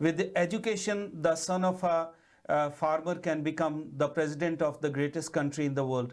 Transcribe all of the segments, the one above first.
With education, the son of a farmer can become the president of the greatest country in the world.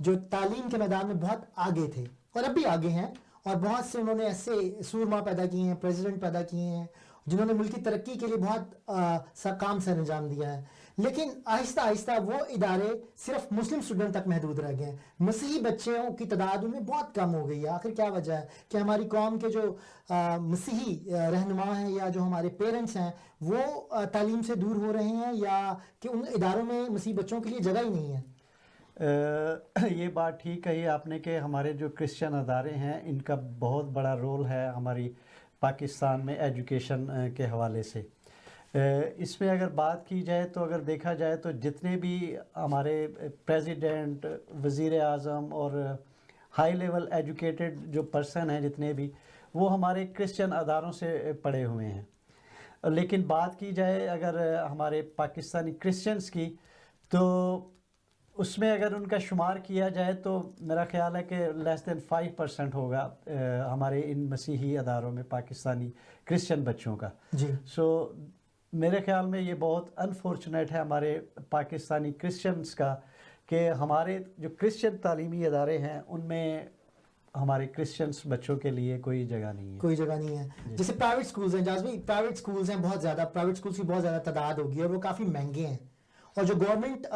جو تعلیم کے میدان میں بہت آگے تھے اور اب بھی آگے ہیں, اور بہت سے انہوں نے ایسے سورما پیدا کیے ہیں, پریزیڈنٹ پیدا کیے ہیں جنہوں نے ملک کی ترقی کے لیے بہت کام سر انجام دیا ہے. لیکن آہستہ آہستہ وہ ادارے صرف مسلم اسٹوڈنٹ تک محدود رہ گئے ہیں. مسیحی بچوں کی تعداد ان میں بہت کم ہو گئی ہے. آخر کیا وجہ ہے کہ ہماری قوم کے جو مسیحی رہنما ہیں یا جو ہمارے پیرنٹس ہیں وہ تعلیم سے دور ہو رہے ہیں, یا کہ ان اداروں میں مسیحی بچوں کے لیے جگہ ہی نہیں ہے؟ یہ بات ٹھیک کہی آپ نے کہ ہمارے جو کرسچن ادارے ہیں ان کا بہت بڑا رول ہے ہماری پاکستان میں ایجوکیشن کے حوالے سے. اس میں اگر بات کی جائے تو اگر دیکھا جائے تو جتنے بھی ہمارے پریزیڈنٹ, وزیر اعظم اور ہائی لیول ایجوکیٹڈ جو پرسن ہیں جتنے بھی, وہ ہمارے کرسچن اداروں سے پڑھے ہوئے ہیں. لیکن بات کی جائے اگر ہمارے پاکستانی کرسچنس کی, تو اس میں اگر ان کا شمار کیا جائے تو میرا خیال ہے کہ لیس دین 5% ہوگا ہمارے ان مسیحی اداروں میں پاکستانی کرسچن بچوں کا. جی. سو میرے خیال میں یہ بہت انفارچونیٹ ہے ہمارے پاکستانی کرسچنس کا کہ ہمارے جو کرسچن تعلیمی ادارے ہیں ان میں ہمارے کرسچنس بچوں کے لیے کوئی جگہ نہیں ہے. کوئی جگہ نہیں ہے. جیسے پرائیویٹ سکولز ہیں, جاز بھائی پرائیویٹ سکولز ہیں بہت زیادہ, پرائیویٹ سکولز کی بہت زیادہ تعداد ہوگی اور وہ کافی مہنگے ہیں, اور جو گورنمنٹ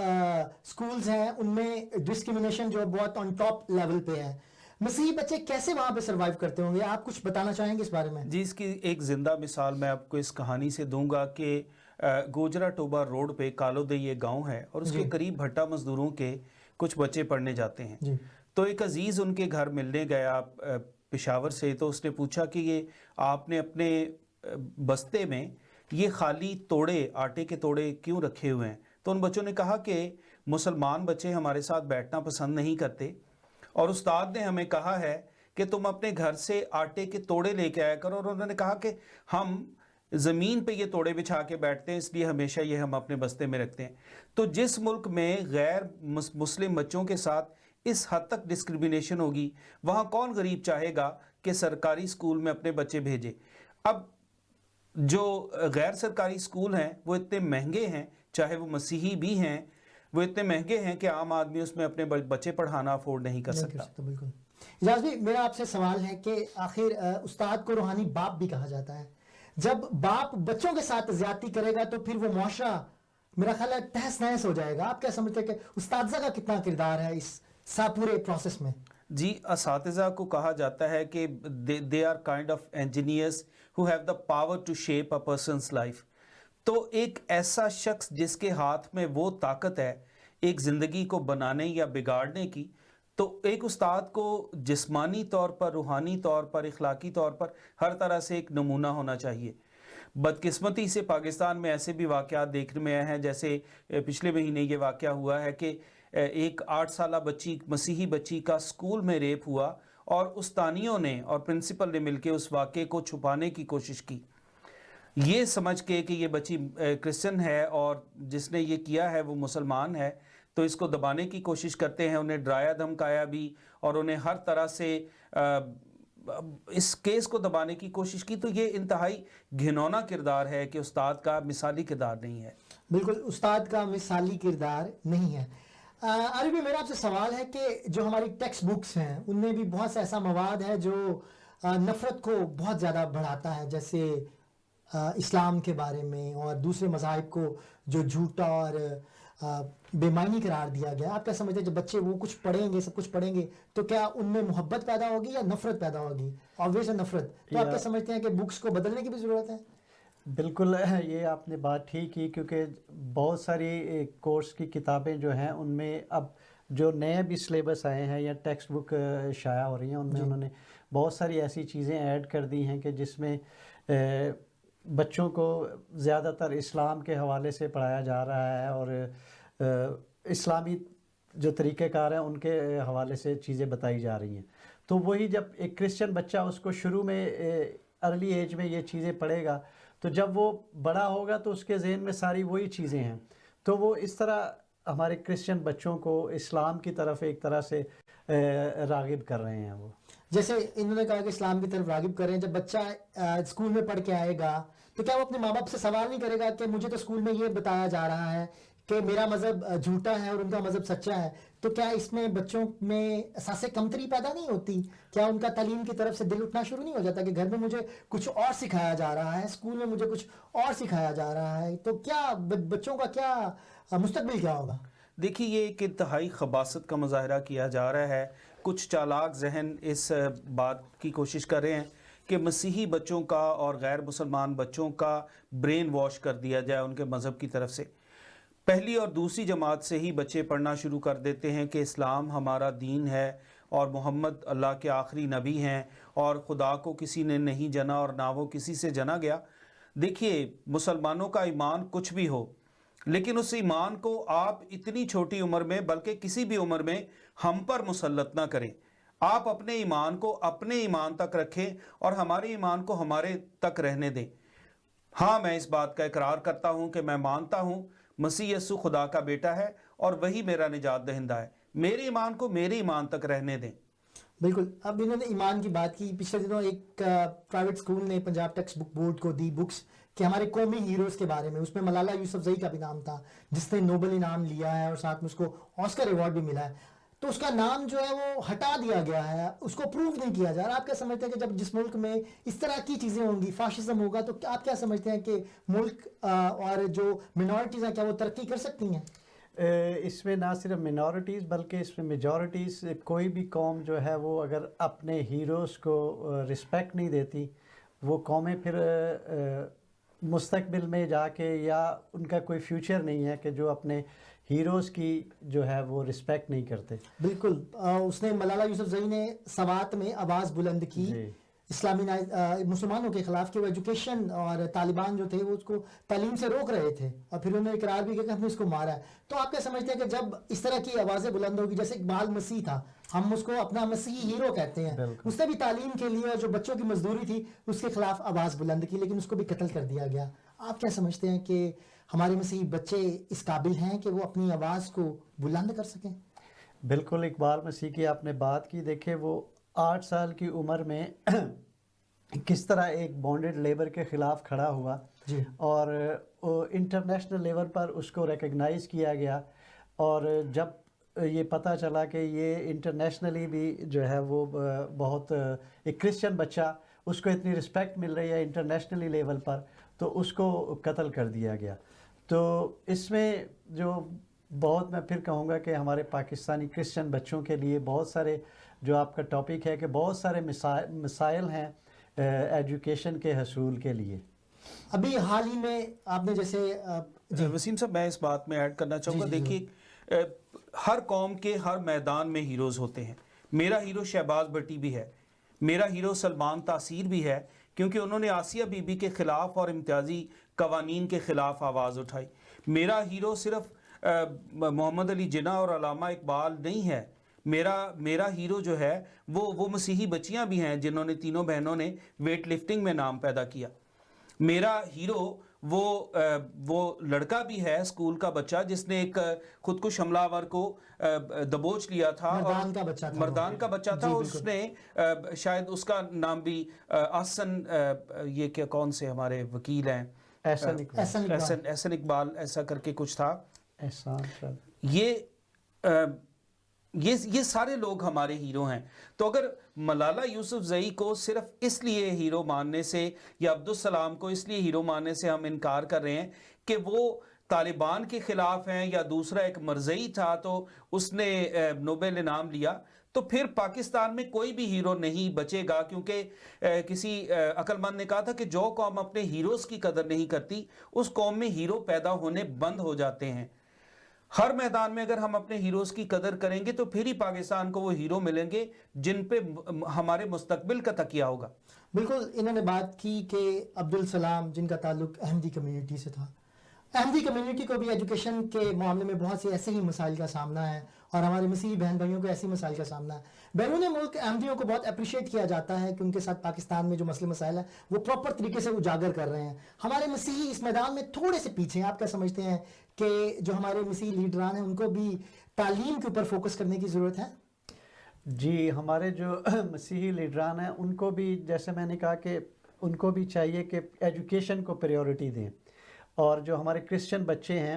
سکولز ہیں ان میں ڈسکریمنیشن جو بہت آن ٹاپ لیول پہ ہے. مسیحی بچے کیسے وہاں پہ سروائیو کرتے ہوں گے؟ آپ کچھ بتانا چاہیں گے اس بارے میں؟ جی, اس کی ایک زندہ مثال میں آپ کو اس کہانی سے دوں گا کہ گوجرا ٹوبا روڈ پہ کالودئی یہ گاؤں ہے اور اس کے قریب بھٹا مزدوروں کے کچھ بچے پڑھنے جاتے ہیں. تو ایک عزیز ان کے گھر ملنے گیا پشاور سے, تو اس نے پوچھا کہ یہ آپ نے اپنے بستے میں یہ خالی توڑے, آٹے کے توڑے کیوں رکھے ہوئے ہیں؟ تو ان بچوں نے کہا کہ مسلمان بچے ہمارے ساتھ بیٹھنا پسند نہیں کرتے اور استاد نے ہمیں کہا ہے کہ تم اپنے گھر سے آٹے کے توڑے لے کے آیا کرو, اور انہوں نے کہا کہ ہم زمین پہ یہ توڑے بچھا کے بیٹھتے ہیں, اس لیے ہمیشہ یہ ہم اپنے بستے میں رکھتے ہیں. تو جس ملک میں غیر مسلم بچوں کے ساتھ اس حد تک ڈسکریمنیشن ہوگی, وہاں کون غریب چاہے گا کہ سرکاری سکول میں اپنے بچے بھیجے؟ اب جو غیر سرکاری سکول ہیں وہ اتنے مہنگے ہیں, چاہے وہ مسیحی بھی ہیں, وہ اتنے مہنگے ہیں کہ عام آدمی اس میں اپنے بچے پڑھانا افورڈ نہیں کر سکتا. بالکل. اجاز بھائی میرا آپ سے سوال ہے کہ آخر استاد کو روحانی باپ بھی کہا جاتا ہے. جب باپ بچوں کے ساتھ زیادتی کرے گا تو پھر وہ معاشرہ میرا خیال ہے تہس نہس ہو جائے گا. آپ کیا سمجھتے ہیں کہ استاذہ کا کتنا کردار ہے اس پورے پروسیس میں؟ جی, اساتذہ کو کہا جاتا ہے کہ they are kind of engineers who have the power to shape a person's life. تو ایک ایسا شخص جس کے ہاتھ میں وہ طاقت ہے ایک زندگی کو بنانے یا بگاڑنے کی, تو ایک استاد کو جسمانی طور پر, روحانی طور پر, اخلاقی طور پر ہر طرح سے ایک نمونہ ہونا چاہیے. بدقسمتی سے پاکستان میں ایسے بھی واقعات دیکھنے میں آئے ہیں, جیسے پچھلے مہینے یہ واقعہ ہوا ہے کہ ایک 8 سالہ بچی, مسیحی بچی کا سکول میں ریپ ہوا اور استانیوں نے اور پرنسپل نے مل کے اس واقعے کو چھپانے کی کوشش کی, یہ سمجھ کے کہ یہ بچی کرسچن ہے اور جس نے یہ کیا ہے وہ مسلمان ہے, تو اس کو دبانے کی کوشش کرتے ہیں. انہیں ڈرایا دھمکایا بھی اور انہیں ہر طرح سے اس کیس کو دبانے کی کوشش کی. تو یہ انتہائی گھنونا کردار ہے کہ استاد کا مثالی کردار نہیں ہے. بالکل, استاد کا مثالی کردار نہیں ہے. عربی میرا آپ سے سوال ہے کہ جو ہماری ٹیکسٹ بکس ہیں ان میں بھی بہت سا ایسا مواد ہے جو نفرت کو بہت زیادہ بڑھاتا ہے, جیسے اسلام کے بارے میں اور دوسرے مذاہب کو جو جھوٹا اور بے معنی قرار دیا گیا. آپ کیا سمجھتے ہیں جب بچے وہ کچھ پڑھیں گے, سب کچھ پڑھیں گے, تو کیا ان میں محبت پیدا ہوگی یا نفرت پیدا ہوگی؟ آبویس ہے نفرت. تو آپ کیا سمجھتے ہیں کہ بکس کو بدلنے کی بھی ضرورت ہے؟ بالکل, یہ آپ نے بات ٹھیک کی, کیونکہ بہت ساری کورس کی کتابیں جو ہیں ان میں اب جو نئے بھی سلیبس آئے ہیں یا ٹیکسٹ بک شائع ہو رہی ہیں ان میں انہوں نے بہت ساری ایسی چیزیں ایڈ کر دی ہیں کہ جس میں بچوں کو زیادہ تر اسلام کے حوالے سے پڑھایا جا رہا ہے اور اسلامی جو طریقہ کار ہیں ان کے حوالے سے چیزیں بتائی جا رہی ہیں. تو وہی جب ایک کرسچن بچہ اس کو شروع میں ارلی ایج میں یہ چیزیں پڑھے گا, تو جب وہ بڑا ہوگا تو اس کے ذہن میں ساری وہی چیزیں ہیں. تو وہ اس طرح ہمارے کرسچن بچوں کو اسلام کی طرف ایک طرح سے راغب کر رہے ہیں. وہ جیسے انہوں نے کہا کہ اسلام کی طرف راغب کر رہے ہیں, جب بچہ اسکول میں پڑھ کے آئے گا تو کیا وہ اپنے ماں باپ سے سوال نہیں کرے گا کہ مجھے تو اسکول میں یہ بتایا جا رہا ہے کہ میرا مذہب جھوٹا ہے اور ان کا مذہب سچا ہے، تو کیا اس میں بچوں میں احساس کمتری پیدا نہیں ہوتی؟ کیا ان کا تعلیم کی طرف سے دل اٹھنا شروع نہیں ہو جاتا کہ گھر میں مجھے کچھ اور سکھایا جا رہا ہے، اسکول میں مجھے کچھ اور سکھایا جا رہا ہے، تو کیا بچوں کا کیا مستقبل کیا ہوگا؟ دیکھیے یہ ایک انتہائی خباثت کا مظاہرہ کیا جا رہا ہے. کچھ چالاک ذہن اس بات کی کوشش کر رہے ہیں کہ مسیحی بچوں کا اور غیر مسلمان بچوں کا برین واش کر دیا جائے ان کے مذہب کی طرف سے. پہلی اور دوسری جماعت سے ہی بچے پڑھنا شروع کر دیتے ہیں کہ اسلام ہمارا دین ہے اور محمد اللہ کے آخری نبی ہیں اور خدا کو کسی نے نہیں جنا اور نہ وہ کسی سے جنا گیا. دیکھیے مسلمانوں کا ایمان کچھ بھی ہو، لیکن اس ایمان کو آپ اتنی چھوٹی عمر میں بلکہ کسی بھی عمر میں ہم پر مسلط نہ کریں. آپ اپنے ایمان کو اپنے ایمان تک رکھیں اور ہمارے ایمان کو ہمارے تک رہنے دیں. ہاں میں اس بات کا اقرار کرتا ہوں کہ میں مانتا ہوں مسیح یسوع خدا کا بیٹا ہے اور وہی میرا نجات دہندہ ہے. میرے ایمان کو میرے ایمان تک رہنے دیں. بالکل. اب انہوں نے ایمان کی بات کی. پچھلے دنوں ایک پرائیویٹ اسکول نے پنجاب ٹیکسٹ بک بورڈ کو دی بکس کہ ہمارے قومی ہیروز کے بارے میں. اس میں ملالہ یوسفزئی کا بھی نام تھا جس نے نوبل انعام لیا ہے اور ساتھ میں اس کو آسکر ایوارڈ بھی ملا ہے. تو اس کا نام جو ہے وہ ہٹا دیا گیا ہے، اس کو پروو نہیں کیا جا رہا. آپ کیا سمجھتے ہیں کہ جب جس ملک میں اس طرح کی چیزیں ہوں گی، فاشزم ہوگا، تو آپ کیا سمجھتے ہیں کہ ملک اور جو منارٹیز ہیں کیا وہ ترقی کر سکتی ہیں؟ اس میں نہ صرف منارٹیز بلکہ اس میں میجورٹیز، کوئی بھی قوم جو ہے وہ اگر اپنے ہیروز کو رسپیکٹ نہیں دیتی، وہ قومیں پھر مستقبل میں جا کے یا ان کا کوئی فیوچر نہیں ہے کہ جو اپنے ہیروز کی جو ہے وہ رسپیکٹ نہیں کرتے. بالکل. اس نے ملالہ یوسفزئی نے سوات میں آواز بلند کی اسلامی مسلمانوں کے خلاف کہ وہ ایجوکیشن اور طالبان جو تھے وہ اس کو تعلیم سے روک رہے تھے، اور پھر انہوں نے اقرار بھی کیا کہ ہم نے اس کو مارا ہے. تو آپ کیا سمجھتے ہیں کہ جب اس طرح کی آوازیں بلند ہوگی، جیسے اقبال مسیح تھا، ہم اس کو اپنا مسیحی ہیرو کہتے ہیں، اس نے بھی تعلیم کے لیے اور جو بچوں کی مزدوری تھی اس کے خلاف آواز بلند کی، لیکن اس کو بھی قتل کر دیا گیا. آپ کیا سمجھتے ہیں کہ ہمارے مسیحی بچے اس قابل ہیں کہ وہ اپنی آواز کو بلند کر سکیں؟ بالکل. اقبال مسیح کی آپ نے بات کی. دیکھیں وہ 8 سال کی عمر میں کس طرح ایک بانڈڈ لیبر کے خلاف کھڑا ہوا اور انٹرنیشنل لیول پر اس کو ریکگنائز کیا گیا. اور جب یہ پتہ چلا کہ یہ انٹرنیشنلی بھی جو ہے وہ بہت ایک کرسچن بچہ، اس کو اتنی رسپیکٹ مل رہی ہے انٹرنیشنلی لیول پر، تو اس کو قتل کر دیا گیا. تو اس میں جو بہت میں پھر کہوں گا کہ ہمارے پاکستانی کرسچن بچوں کے لیے بہت سارے جو آپ کا ٹاپک ہے کہ بہت سارے مسائل ہیں ایجوکیشن کے حصول کے لیے. ابھی حال ہی میں آپ نے جیسے وسیم صاحب میں اس بات میں ایڈ کرنا چاہوں گا. دیکھیے ہر قوم کے ہر میدان میں ہیروز ہوتے ہیں. میرا ہیرو شہباز بھٹی بھی ہے، میرا ہیرو سلمان تاثیر بھی ہے، کیونکہ انہوں نے آسیہ بی بی کے خلاف اور امتیازی قوانین کے خلاف آواز اٹھائی. میرا ہیرو صرف محمد علی جناح اور علامہ اقبال نہیں ہے. میرا ہیرو جو ہے وہ مسیحی بچیاں بھی ہیں جنہوں نے، تینوں بہنوں نے ویٹ لفٹنگ میں نام پیدا کیا. میرا ہیرو وہ لڑکا بھی ہے اسکول کا بچہ جس نے ایک خودکش حملہ آور کو دبوچ لیا تھا، مردان کا بچہ تھا. اس نے شاید اس کا نام بھی احسن، یہ کہ کون سے ہمارے وکیل ہیں، احسن اقبال ایسا کر کے کچھ تھا. یہ سارے لوگ ہمارے ہیرو ہیں. تو اگر ملالہ یوسفزئی کو صرف اس لیے ہیرو ماننے سے یا عبدالسلام کو اس لیے ہیرو ماننے سے ہم انکار کر رہے ہیں کہ وہ طالبان کے خلاف ہیں، یا دوسرا ایک مرزئی تھا تو اس نے نوبل انعام لیا، تو پھر پاکستان میں کوئی بھی ہیرو نہیں بچے گا. کیونکہ کسی عقل مند نے کہا تھا کہ جو قوم اپنے ہیروز کی قدر نہیں کرتی اس قوم میں ہیرو پیدا ہونے بند ہو جاتے ہیں. ہر میدان میں اگر ہم اپنے ہیروز کی قدر کریں گے تو پھر ہی پاکستان کو وہ ہیرو ملیں گے جن پہ ہمارے مستقبل کا تکیہ ہوگا. بالکل. انہوں نے بات کی کہ عبدالسلام جن کا تعلق احمدی کمیونٹی سے تھا، احمدی کمیونٹی کو بھی ایجوکیشن کے معاملے میں بہت سے ایسے ہی مسائل کا سامنا ہے، اور ہمارے مسیحی بہن بھائیوں کو ایسی مسائل کا سامنا ہے. بیرون ملک احمدیوں کو بہت اپریشیٹ کیا جاتا ہے کہ ان کے ساتھ پاکستان میں جو مسئلے مسائل ہیں وہ پراپر طریقے سے اجاگر کر رہے ہیں. ہمارے مسیحی اس میدان میں تھوڑے سے پیچھے ہیں. آپ کیا سمجھتے ہیں کہ جو ہمارے مسیحی لیڈران ہیں ان کو بھی تعلیم کے اوپر فوکس کرنے کی ضرورت ہے؟ جی، ہمارے جو مسیحی لیڈران ہیں ان کو بھی، جیسے میں نے کہا کہ ان کو بھی چاہیے کہ ایجوکیشن کو پریورٹی دیں. اور جو ہمارے کرسچن بچے ہیں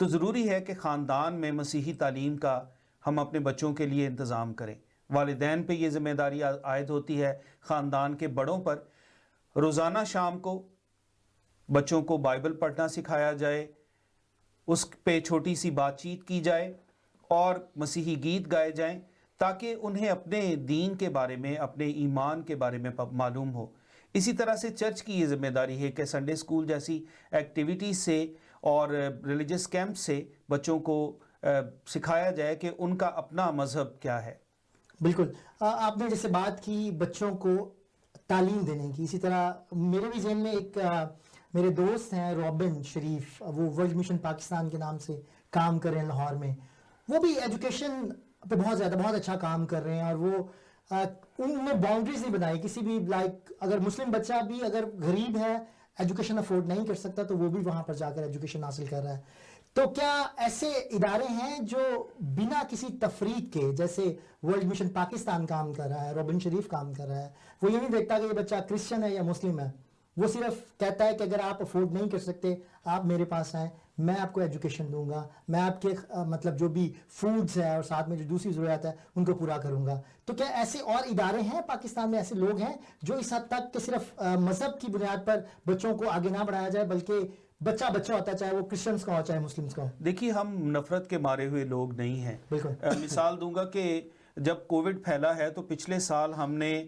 تو ضروری ہے کہ خاندان میں مسیحی تعلیم کا ہم اپنے بچوں کے لیے انتظام کریں. والدین پہ یہ ذمہ داری عائد ہوتی ہے, خاندان کے بڑوں پر. روزانہ شام کو بچوں کو بائبل پڑھنا سکھایا جائے, اس پہ چھوٹی سی بات چیت کی جائے اور مسیحی گیت گائے جائیں تاکہ انہیں اپنے دین کے بارے میں, اپنے ایمان کے بارے میں معلوم ہو. اسی طرح سے چرچ کی یہ ذمہ داری ہے کہ سنڈے اسکول جیسی ایکٹیویٹیز سے اور ریلیجس کیمپ سے بچوں کو سکھایا جائے کہ ان کا اپنا مذہب کیا ہے. بالکل, آپ نے جیسے بات کی بچوں کو تعلیم دینے کی, اسی طرح میرے بھی ذہن میں ایک میرے دوست ہیں رابن شریف, وہ ورلڈ مشن پاکستان کے نام سے کام کر رہے ہیں لاہور میں. وہ بھی ایجوکیشن پہ بہت اچھا کام کر رہے ہیں, اور وہ ان میں باؤنڈریز نہیں بنائی کسی بھی, لائک اگر مسلم بچہ بھی اگر غریب ہے, ایجوکیشن افورڈ نہیں کر سکتا, تو وہ بھی وہاں پر جا کر ایجوکیشن حاصل کر رہا ہے. تو کیا ایسے ادارے ہیں جو بنا کسی تفریق کے, جیسے ورلڈ مشن پاکستان کام کر رہا ہے, رابن شریف کام کر رہا ہے, وہ یہ نہیں دیکھتا کہ یہ بچہ کرسچن ہے یا مسلم ہے, وہ صرف کہتا ہے کہ اگر آپ افورڈ نہیں کر سکتے آپ میرے پاس آئیں, میں آپ کو ایجوکیشن دوں گا, میں آپ کے مطلب جو بھی فوڈز ہے اور ساتھ میں جو دوسری ضروریات ہے ان کو پورا کروں گا. تو کیا ایسے اور ادارے ہیں پاکستان میں, ایسے لوگ ہیں جو اس حد تک کہ صرف مذہب کی بنیاد پر بچوں کو آگے نہ بڑھایا جائے, بلکہ بچہ ہوتا ہے, چاہے وہ کرسچنز کا ہو چاہے مسلمز کا ہو؟ دیکھیے, ہم نفرت کے مارے ہوئے لوگ نہیں ہیں. مثال دوں گا کہ جب کووڈ پھیلا ہے تو پچھلے سال ہم نے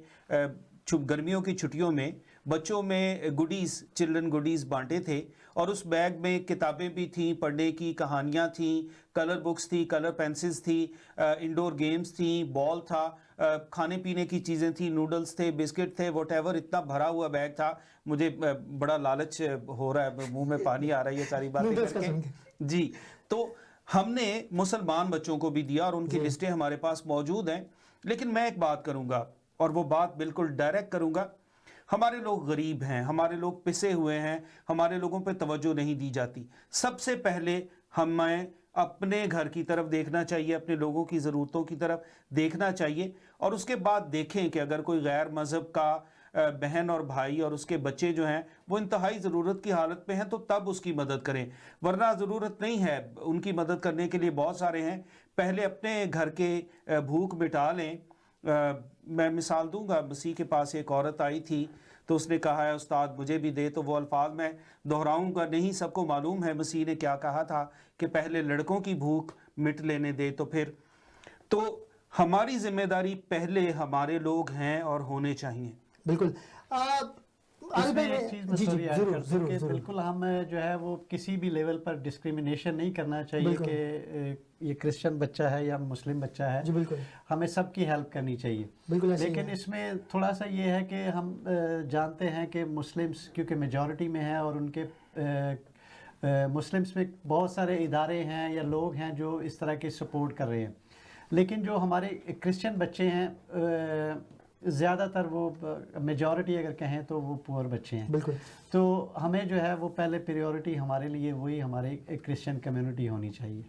گرمیوں کی چھٹیوں میں بچوں میں گڈیز, چلڈرن گڈیز بانٹے تھے, اور اس بیگ میں کتابیں بھی تھیں, پڑھنے کی کہانیاں تھیں, کلر بکس تھی, کلر پینسلز تھی, انڈور گیمز تھیں, بال تھا, کھانے پینے کی چیزیں تھیں, نوڈلز تھے, بسکٹ تھے, واٹ ایور. اتنا بھرا ہوا بیگ تھا, مجھے بڑا لالچ ہو رہا ہے, منہ میں پانی آ رہا ہے یہ ساری باتیں کر کے. جی, تو ہم نے مسلمان بچوں کو بھی دیا اور ان کی لسٹیں ہمارے پاس موجود ہیں. لیکن میں ایک بات کروں گا, اور وہ بات بالکل ڈائریکٹ کروں گا. ہمارے لوگ غریب ہیں, ہمارے لوگ پسے ہوئے ہیں, ہمارے لوگوں پہ توجہ نہیں دی جاتی. سب سے پہلے ہمیں اپنے گھر کی طرف دیکھنا چاہیے, اپنے لوگوں کی ضرورتوں کی طرف دیکھنا چاہیے, اور اس کے بعد دیکھیں کہ اگر کوئی غیر مذہب کا بہن اور بھائی اور اس کے بچے جو ہیں وہ انتہائی ضرورت کی حالت میں ہیں تو تب اس کی مدد کریں, ورنہ ضرورت نہیں ہے. ان کی مدد کرنے کے لیے بہت سارے ہیں. پہلے اپنے گھر کے بھوک مٹا لیں. میں مثال دوں گا, مسیح کے پاس ایک عورت آئی تھی تو اس نے کہا ہے استاد مجھے بھی دے, تو وہ الفاظ میں دہراؤں گا نہیں, سب کو معلوم ہے مسیح نے کیا کہا تھا کہ پہلے لڑکوں کی بھوک مٹ لینے دے تو پھر. تو ہماری ذمہ داری پہلے ہمارے لوگ ہیں اور ہونے چاہیے. بالکل. بالکل ہم جو ہے وہ کسی بھی لیول پر ڈسکریمنیشن نہیں کرنا چاہیے کہ یہ کرسچن بچہ ہے یا مسلم بچہ ہے. جی بالکل, ہمیں سب کی ہیلپ کرنی چاہیے. لیکن اس میں تھوڑا سا یہ ہے کہ ہم جانتے ہیں کہ مسلمس کیونکہ میجورٹی میں ہے, اور ان کے مسلمس میں بہت سارے ادارے ہیں یا لوگ ہیں جو اس طرح کی سپورٹ کر رہے ہیں. لیکن جو ہمارے کرسچن بچے ہیں زیادہ تر وہ میجورٹی اگر کہیں تو وہ پور بچے ہیں. بالکل. تو ہمیں جو ہے وہ پہلے پریورٹی ہمارے لیے وہی ہمارے کرسچن کمیونٹی ہونی چاہیے.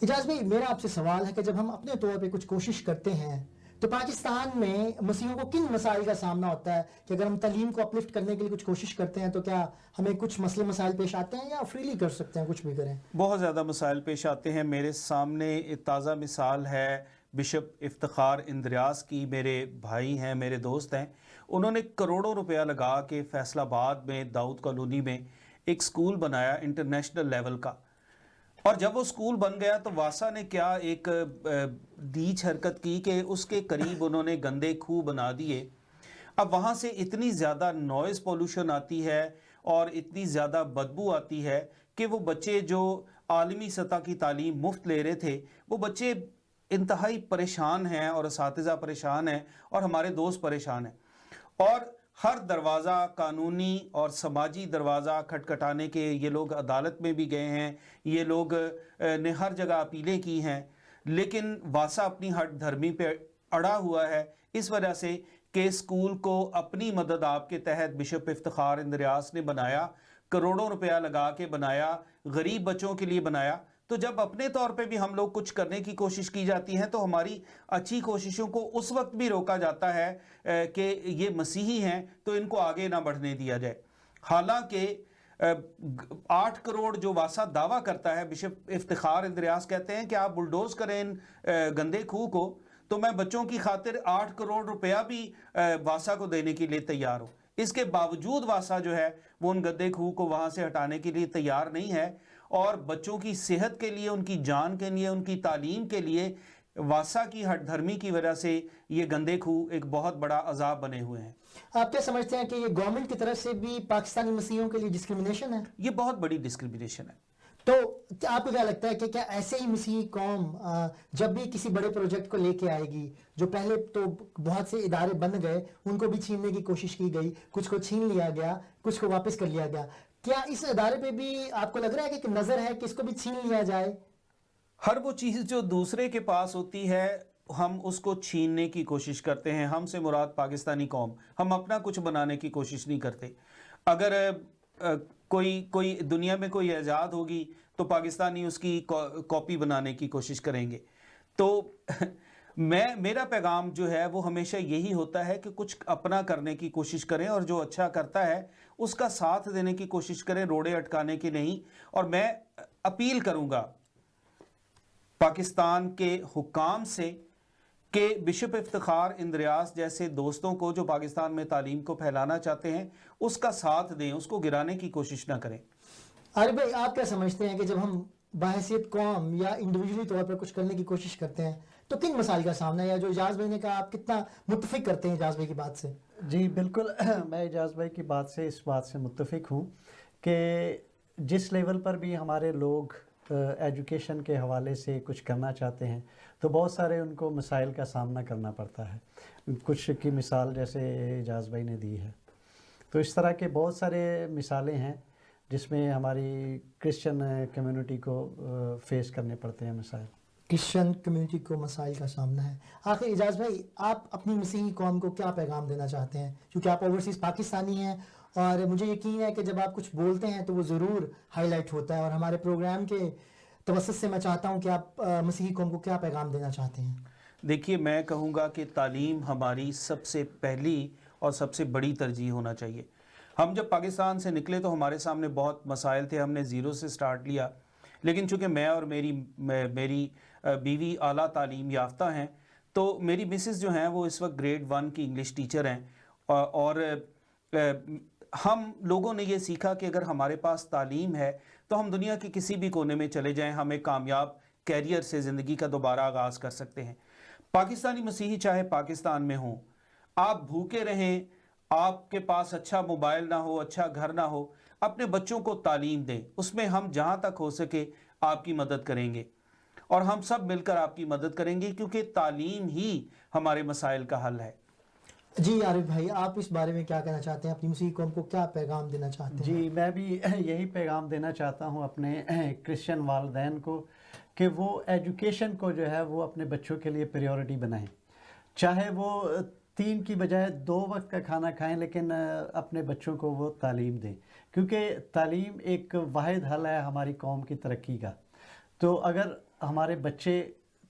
اجاز بھائی, میرا آپ سے سوال ہے کہ جب ہم اپنے طور پہ کچھ کوشش کرتے ہیں تو پاکستان میں مسیحیوں کو کن مسائل کا سامنا ہوتا ہے کہ اگر ہم تعلیم کو اپلفٹ کرنے کے لیے کچھ کوشش کرتے ہیں تو کیا ہمیں کچھ مسائل پیش آتے ہیں یا فریلی کر سکتے ہیں, کچھ بھی کریں؟ بہت زیادہ مسائل پیش آتے ہیں. میرے سامنے ایک تازہ مثال ہے بشپ افتخار اندریاس کی. میرے بھائی ہیں, میرے دوست ہیں. انہوں نے کروڑوں روپیہ لگا کے فیصل آباد میں داؤد کالونی میں ایک سکول بنایا انٹرنیشنل لیول کا, اور جب وہ سکول بن گیا تو واسا نے کیا ایک دیچ حرکت کی کہ اس کے قریب انہوں نے گندے کھو بنا دیے. اب وہاں سے اتنی زیادہ نوائز پولوشن آتی ہے اور اتنی زیادہ بدبو آتی ہے کہ وہ بچے جو عالمی سطح کی تعلیم مفت لے رہے تھے وہ بچے انتہائی پریشان ہیں, اور اساتذہ پریشان ہیں, اور ہمارے دوست پریشان ہیں. اور ہر دروازہ قانونی اور سماجی دروازہ کھٹکھٹانے کے یہ لوگ عدالت میں بھی گئے ہیں, یہ لوگ نے ہر جگہ اپیلیں کی ہیں, لیکن واسا اپنی ہٹ دھرمی پہ اڑا ہوا ہے, اس وجہ سے کہ اسکول کو اپنی مدد آپ کے تحت بشپ افتخار اندریاس نے بنایا, کروڑوں روپیہ لگا کے بنایا, غریب بچوں کے لیے بنایا. تو جب اپنے طور پہ بھی ہم لوگ کچھ کرنے کی کوشش کی جاتی ہے تو ہماری اچھی کوششوں کو اس وقت بھی روکا جاتا ہے کہ یہ مسیحی ہیں تو ان کو آگے نہ بڑھنے دیا جائے. حالانکہ 8 کروڑ جو واسا دعویٰ کرتا ہے, بشپ افتخار اندریاس کہتے ہیں کہ آپ بلڈوز کریں ان گندے کھو کو تو میں بچوں کی خاطر 8 کروڑ روپیہ بھی واسا کو دینے کے لیے تیار ہوں. اس کے باوجود واسا جو ہے وہ ان گندے کھو کو وہاں سے ہٹانے کے لیے تیار نہیں ہے, اور بچوں کی صحت کے لیے, ان کی جان کے لیے, ان کی تعلیم کے لیے واسا کی ہٹ دھرمی کی وجہ سے یہ گندے کھو ایک بہت بڑا عذاب بنے ہوئے ہیں. آپ کیا سمجھتے ہیں کہ یہ گورنمنٹ کی طرف سے بھی پاکستانی مسیحیوں کے لیے ڈسکریمنیشن ہے؟ یہ بہت بڑی ڈسکریمنیشن ہے. تو آپ کو کیا لگتا ہے کہ کیا ایسے ہی مسیحی قوم جب بھی کسی بڑے پروجیکٹ کو لے کے آئے گی, جو پہلے تو بہت سے ادارے بن گئے ان کو بھی چھیننے کی کوشش کی گئی, کچھ کو چھین لیا گیا, کچھ کو واپس کر لیا گیا, کیا اس ادارے پہ بھی آپ کو لگ رہا ہے کہ نظر ہے کہ اس کو بھی چھین لیا جائے؟ ہر وہ چیز جو دوسرے کے پاس ہوتی ہے ہم اس کو چھیننے کی کوشش کرتے ہیں. ہم سے مراد پاکستانی قوم, ہم اپنا کچھ بنانے کی کوشش نہیں کرتے. اگر کوئی دنیا میں کوئی ایجاد ہوگی تو پاکستانی اس کی کاپی بنانے کی کوشش کریں گے. تو میرا پیغام جو ہے وہ ہمیشہ یہی ہوتا ہے کہ کچھ اپنا کرنے کی کوشش کریں, اور جو اچھا کرتا ہے اس کا ساتھ دینے کی کوشش کریں, روڑے اٹکانے کی نہیں. اور میں اپیل کروں گا پاکستان کے حکام سے کہ بشپ افتخار اندریاس جیسے دوستوں کو جو پاکستان میں تعلیم کو پھیلانا چاہتے ہیں اس کا ساتھ دیں, اس کو گرانے کی کوشش نہ کریں. عارف بھائی, آپ کیا سمجھتے ہیں کہ جب ہم بحیثیت قوم یا انڈیویجولی طور پر کچھ کرنے کی کوشش کرتے ہیں تو کن مسائل کا سامنا ہے, یا جو اجاز بھائی نے کہا آپ کتنا متفق کرتے ہیں اجاز بھائی کی بات سے؟ جی بالکل, میں اجاز بھائی کی بات سے اس بات سے متفق ہوں کہ جس لیول پر بھی ہمارے لوگ ایجوکیشن کے حوالے سے کچھ کرنا چاہتے ہیں تو بہت سارے ان کو مسائل کا سامنا کرنا پڑتا ہے. کچھ کی مثال جیسے اجاز بھائی نے دی ہے, تو اس طرح کے بہت سارے مثالیں ہیں جس میں ہماری کرسچن کمیونٹی کو فیس کرنے پڑتے ہیں مسائل. کرسچن کمیونٹی کو مسائل کا سامنا ہے. آخر اجاز بھائی, آپ اپنی مسیحی قوم کو کیا پیغام دینا چاہتے ہیں, کیونکہ آپ اوورسیز پاکستانی ہیں اور مجھے یقین ہے کہ جب آپ کچھ بولتے ہیں تو وہ ضرور ہائی لائٹ ہوتا ہے, اور ہمارے پروگرام کے توسط سے میں چاہتا ہوں کہ آپ مسیحی قوم کو کیا پیغام دینا چاہتے ہیں؟ دیکھیے, میں کہوں گا کہ تعلیم ہماری سب سے پہلی اور سب سے بڑی ترجیح ہونا چاہیے. ہم جب پاکستان سے نکلے تو ہمارے سامنے بہت مسائل تھے, ہم نے زیرو سے سٹارٹ لیا, لیکن چونکہ میں اور میری بیوی اعلیٰ تعلیم یافتہ ہیں تو میری مسز جو ہیں وہ اس وقت گریڈ 1 کی انگلش ٹیچر ہیں, اور ہم لوگوں نے یہ سیکھا کہ اگر ہمارے پاس تعلیم ہے تو ہم دنیا کے کسی بھی کونے میں چلے جائیں, ہم ایک کامیاب کیریئر سے زندگی کا دوبارہ آغاز کر سکتے ہیں. پاکستانی مسیحی چاہے پاکستان میں ہوں, آپ بھوکے رہیں, آپ کے پاس اچھا موبائل نہ ہو, اچھا گھر نہ ہو, اپنے بچوں کو تعلیم دیں. اس میں ہم جہاں تک ہو سکے آپ کی مدد کریں گے, اور ہم سب مل کر آپ کی مدد کریں گے, کیونکہ تعلیم ہی ہمارے مسائل کا حل ہے. جی عارف بھائی, آپ اس بارے میں کیا کہنا چاہتے ہیں, اپنی مسیحی قوم کو کیا پیغام دینا چاہتے ہیں؟ جی میں بھی یہی پیغام دینا چاہتا ہوں اپنے کرسچن والدین کو کہ وہ ایجوکیشن کو جو ہے وہ اپنے بچوں کے لیے پریورٹی بنائیں, چاہے وہ 3 کی بجائے 2 وقت کا کھانا کھائیں, لیکن اپنے بچوں کو وہ تعلیم دیں, کیونکہ تعلیم ایک واحد حل ہے ہماری قوم کی ترقی کا. تو اگر ہمارے بچے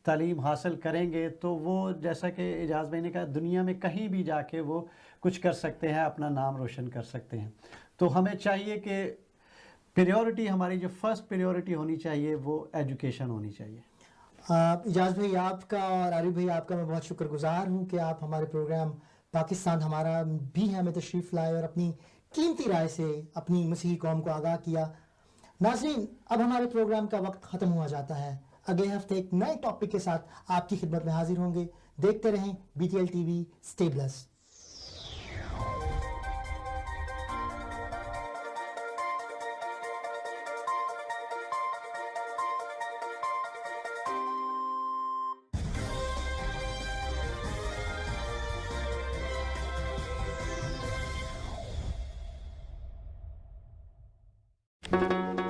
تعلیم حاصل کریں گے تو وہ جیسا کہ اجاز بھائی نے کہا دنیا میں کہیں بھی جا کے وہ کچھ کر سکتے ہیں, اپنا نام روشن کر سکتے ہیں. تو ہمیں چاہیے کہ پریورٹی, ہماری جو فرسٹ پریورٹی ہونی چاہیے وہ ایجوکیشن ہونی چاہیے. اجاز بھائی آپ کا اور عارف بھائی آپ کا میں بہت شکر گزار ہوں کہ آپ ہمارے پروگرام پاکستان ہمارا بھی ہمیں تشریف لائے اور اپنی قیمتی رائے سے اپنی مسیحی قوم کو آگاہ کیا. ناظرین, اب ہمارے پروگرام کا وقت ختم ہوا جاتا ہے. اگلے ہفتے ایک نئے ٹاپک کے ساتھ آپ کی خدمت میں حاضر ہوں گے. دیکھتے رہیں BTL TV. Stay blessed.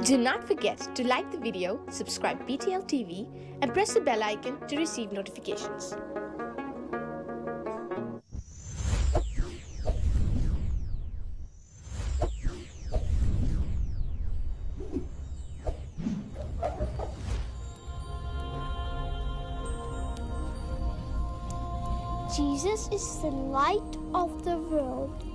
Do not forget to like the video, subscribe BTL TV, and press the bell icon to receive notifications. Jesus is the light of the world.